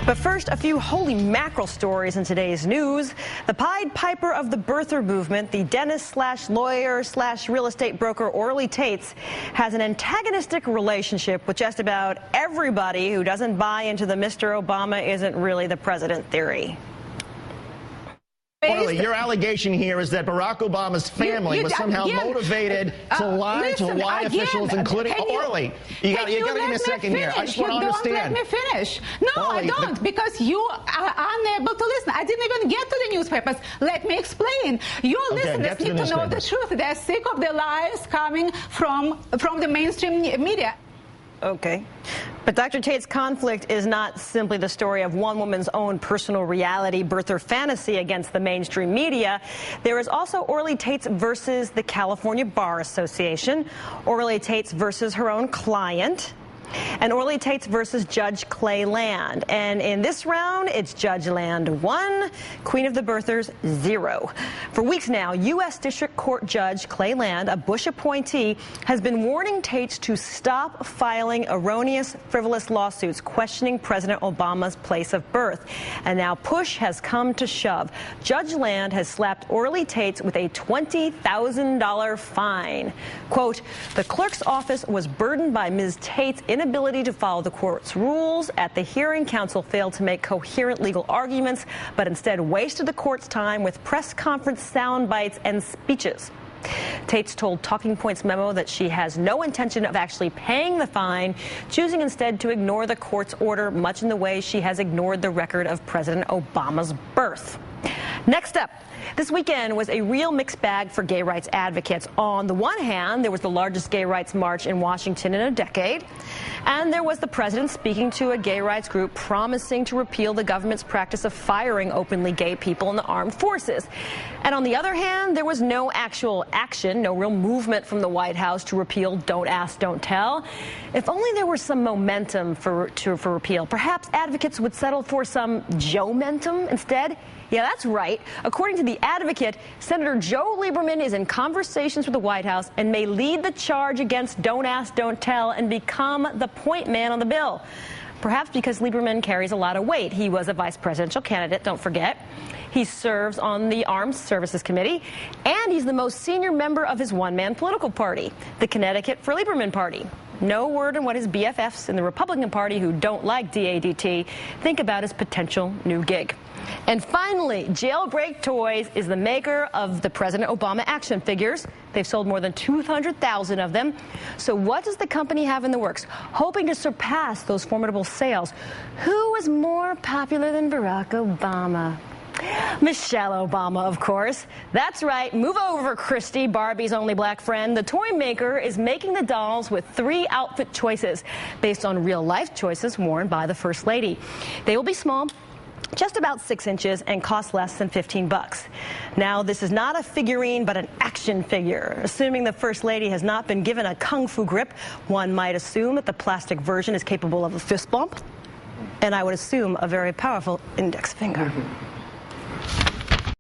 But first, a few holy mackerel stories in today's news. The Pied Piper of the birther movement, the dentist/lawyer/real estate broker Orly Tates, has an antagonistic relationship with just about everybody who doesn't buy into the Mr. Obama isn't really the president theory. Orly, your allegation here is that Barack Obama's family was somehow motivated to lie to Hawaii officials, including Orly. You got to give me a second here. I just want to understand. Let me finish. No, Orly, I don't, because you are unable to listen. I didn't even get to the newspapers. Let me explain. Your listeners need to know the truth. They're sick of the lies coming from the mainstream media. Okay. But Dr. Tate's conflict is not simply the story of one woman's own personal reality, birther fantasy against the mainstream media. There is also Orly Tates versus the California Bar Association, Orly Tates versus her own client, and Orly Tates versus Judge Clay Land. And in this round, it's Judge Land 1, Queen of the Birthers 0. For weeks now, U.S. District Court Judge Clay Land, a Bush appointee, has been warning Tates to stop filing erroneous, frivolous lawsuits questioning President Obama's place of birth. And now push has come to shove. Judge Land has slapped Orly Tates with a $20,000 fine. Quote, the clerk's office was burdened by Ms. Tate's inability to follow the court's rules. At the hearing, counsel failed to make coherent legal arguments, but instead wasted the court's time with press conference sound bites and speeches. Tates told Talking Points memo that she has no intention of actually paying the fine, choosing instead to ignore the court's order, much in the way she has ignored the record of President Obama's birth. Next up, this weekend was a real mixed bag for gay rights advocates. On the one hand, there was the largest gay rights march in Washington in a decade, and there was the president speaking to a gay rights group promising to repeal the government's practice of firing openly gay people in the armed forces. And on the other hand, there was no actual action, no real movement from the White House to repeal Don't Ask, Don't Tell. If only there were some momentum for repeal. Perhaps advocates would settle for some Joe-mentum instead. Yeah, that's right. According to The Advocate, Senator Joe Lieberman is in conversations with the White House and may lead the charge against Don't Ask, Don't Tell and become the point man on the bill. Perhaps because Lieberman carries a lot of weight. He was a vice presidential candidate, don't forget. He serves on the Armed Services Committee, and he's the most senior member of his one-man political party, the Connecticut for Lieberman Party. No word on what his BFFs in the Republican Party who don't like DADT think about his potential new gig. And finally, Jailbreak Toys is the maker of the President Obama action figures. They've sold more than 200,000 of them. So what does the company have in the works, hoping to surpass those formidable sales? Who is more popular than Barack Obama? Michele Obama, of course. That's right. Move over, Christy, Barbie's only black friend. The toy maker is making the dolls with 3 outfit choices based on real-life choices worn by the First Lady. They will be small, just about 6 inches, and cost less than $15. Now, this is not a figurine, but an action figure. Assuming the First Lady has not been given a kung fu grip, one might assume that the plastic version is capable of a fist bump, and I would assume a very powerful index finger.